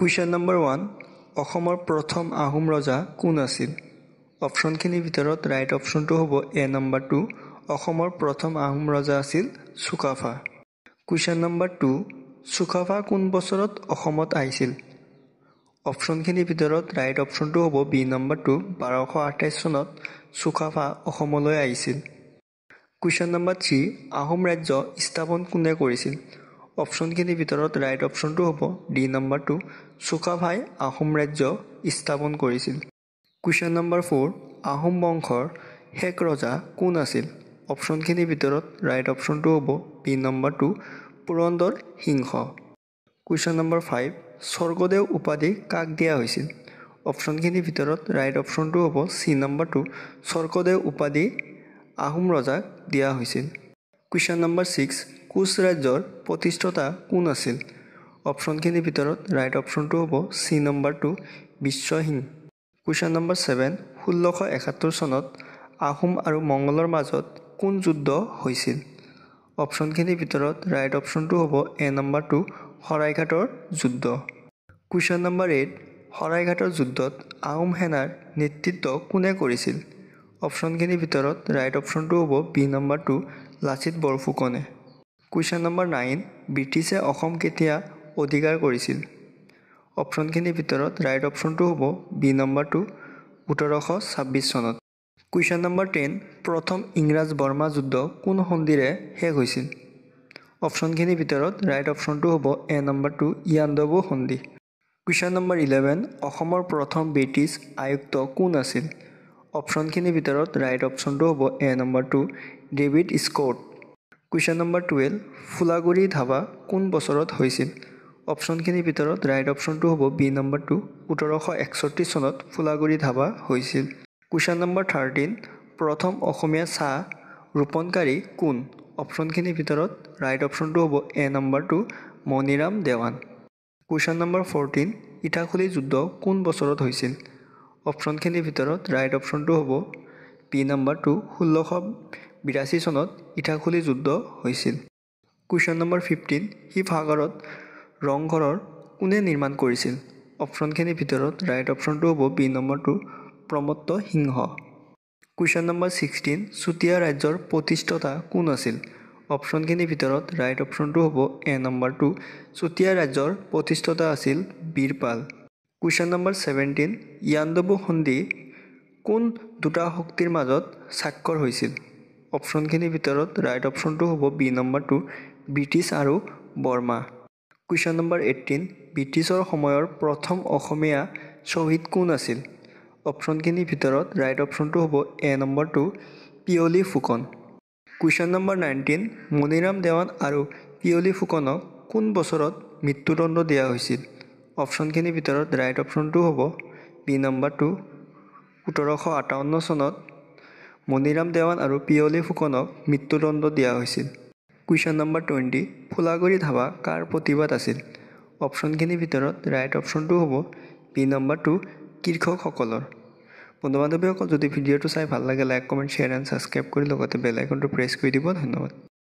Question number 1 অসমৰ প্ৰথম আহোম ৰজা কোন আছিল? অপশ্যনখিনিৰ ভিতৰত ৰাইট অপশ্যনটো হ'ব এ নম্বৰ 2 অসমৰ প্ৰথম আহোম ৰজা আছিল চুকাফা। কুৱেশ্যন নম্বৰ 2 চুকাফা কোন বছৰত অসমত আহিছিল? অপশ্যনখিনিৰ ভিতৰত ৰাইট অপশ্যনটো হ'ব বি নম্বৰ 2 1228 চনত চুকাফা অসমলৈ আহিছিল। কুৱেশ্যন নম্বৰ 3 আহোম ৰাজ্য স্থাপন কোনে কৰিছিল? অপশ্যনখিনিৰ ভিতৰত ৰাইট অপশ্যনটো হ'ব ডি নম্বৰ 2 চুকাফাই আহোম ৰাজ্য স্থাপন কৰিছিল। কুৱেশ্যন নম্বৰ 4 আহোম বংশৰ শেষ ৰজা কোন আছিল? অপশ্যনখিনিৰ ভিতৰত ৰাইট অপশ্যনটো হ'ব বি নম্বৰ 2 পুৰন্দৰ সিংহ। কুৱেশ্যন নম্বৰ 5 স্বৰ্গদেউ উপাধি কাক দিয়া হৈছিল? অপশ্যনখিনিৰ ভিতৰত ৰাইট অপশ্যনটো হ'ব চি নম্বৰ 2 স্বৰ্গদেউ উপাধি আহোম ৰজাক দিয়া হৈছিল। কুৱেশ্যন নম্বৰ 6 কোচ ৰাজ্যৰ প্ৰতিষ্ঠাতা কোন আছিল? অপশ্যনখিনিৰ ভিতৰত ৰাইট অপশ্যনটো হ'ব C number 2 Biswa Singha. Question number 7 1671 চনত আহোম আৰু মঙ্গলৰ মাজত কোন যুদ্ধ হৈছিল? অপশ্যনখিনিৰ ভিতৰত ৰাইট অপশ্যনটো হ'ব এ নম্বৰ 2 শৰাইঘাটৰ যুদ্ধ। কুৱেশ্যন নম্বৰ 8 শৰাইঘাটৰ যুদ্ধত আহোম সেনাৰ নেতৃত্ব কোনে কৰিছিল? অপশ্যনখিনিৰ ভিতৰত ৰাইট অপশ্যনটো হ'ব বি নম্বৰ 2 লাচিত বৰফুকনে। কুৱেশ্যন নম্বৰ 9 ব্ৰিটিছে অসম কেতিয়া অধিকাৰ কৰিছিল? অপশ্যনখিনিৰ ভিতৰত ৰাইট অপশ্যনটো হ'ব বি নম্বৰ 2 1826 চনত। কুৱেশ্যন নম্বৰ 10 প্ৰথম ইংৰাজ বৰ্মা যুদ্ধ কোন সন্ধিৰে শেষ হৈছিল? অপশ্যনখিনিৰ ভিতৰত ৰাইট অপশ্যনটো হ'ব এ নম্বৰ 2 ইয়াণ্ডাবু সন্ধি। কুৱেশ্যন নম্বৰ 11 অসমৰ প্ৰথম ব্ৰিটিছ আয়ুক্ত কোন আছিল? অপশ্যনখিনিৰ ভিতৰত ৰাইট অপশ্যনটো হ'ব এ number 2 David Scott. Question number 12 Phulaguri Dhawa কোন বছৰত হৈছিল? অপশ্যনখিনিৰ ভিতৰত ৰাইট অপশ্যনটো হ'ব বি নম্বৰ 2 1861 চনত ফুলাগুৰি ধাবা হৈছিল। কুৱেশ্যন নম্বৰ 13 প্ৰথম অসমীয়া চাহ ৰোপণকাৰী কোন? অপশ্যনখিনিৰ ভিতৰত ৰাইট অপশ্যনটো হ'ব এ number 2 Maniram Dewan. Question number 14 Itakhuli যুদ্ধ কোন বছৰত হৈছিল? অপশ্যনখিনিৰ ভিতৰত ৰাইট অপশ্যনটো হ'ব বি নম্বৰ 2 1682 চনত ইটাখুলি যুদ্ধ হৈছিল। কুৱেশ্যন নম্বৰ 15 শিৱসাগৰত ৰংঘৰৰ কোনে নিৰ্মাণ কৰিছিল? অপশ্যনখিনিৰ ভিতৰত ৰাইট অপশ্যনটো হ'ব বি নম্বৰ 2 প্ৰমত্ত সিংহ। কুৱেশ্যন নম্বৰ 16 চুতীয়া ৰাজ্যৰ প্ৰতিষ্ঠাতা কোন আছিল? অপশ্যনখিনিৰ ভিতৰত ৰাইট অপশ্যনটো হ'ব এ নম্বৰ 2 চুতীয়া ৰাজ্যৰ প্ৰতিষ্ঠাতা আছিল বীৰপাল। কুৱেশ্যন নম্বৰ 17 ইয়াণ্ডাবু সন্ধি কোন দুটা শক্তিৰ মাজত স্বাক্ষৰ হৈছিল? অপশ্যনখিনিৰ ভিতৰত ৰাইট অপশ্যনটো হ'ব বি নম্বৰ 2 ব্ৰিটিছ আৰু বৰ্মা। কুৱেশ্যন নম্বৰ 18 ব্ৰিটিছৰ সময়ৰ প্ৰথম অসমীয়া শ্বহীদ কোন আছিল? অপশ্যনখিনিৰ ভিতৰত ৰাইট অপশ্যনটো হ'ব এ number 2 Piyali Phukan. Question number 19 Maniram Dewan আৰু পিয়লি ফুকনক কোন বছৰত মৃত্যুদণ্ড দিয়া হৈছিল? অপশ্যনখিনিৰ ভিতৰত ৰাইট অপশ্যনটো হ'ব বি নম্বৰ 2 1758 চনত মণিৰাম দেৱান আৰু পিয়লি ফুকনক মৃত্যুদণ্ড দিয়া হৈছিল। কুৱেশ্যন নম্বৰ 20 ফুলাগুৰি ধাবা কাৰ প্ৰতিবাদ আছিল? অপশ্যনখিনিৰ ভিতৰত ৰাইট অপশ্যনটো হ'ব বি নম্বৰ 2 কৃষকসকলৰ। বন্ধু বান্ধৱীসকল যদি ভিডিঅ'টো চাই ভাল লাগে like comment share and subscribe কৰি লগতে বেল আইকনটো প্ৰেছ কৰি দিব। ধন্যবাদ।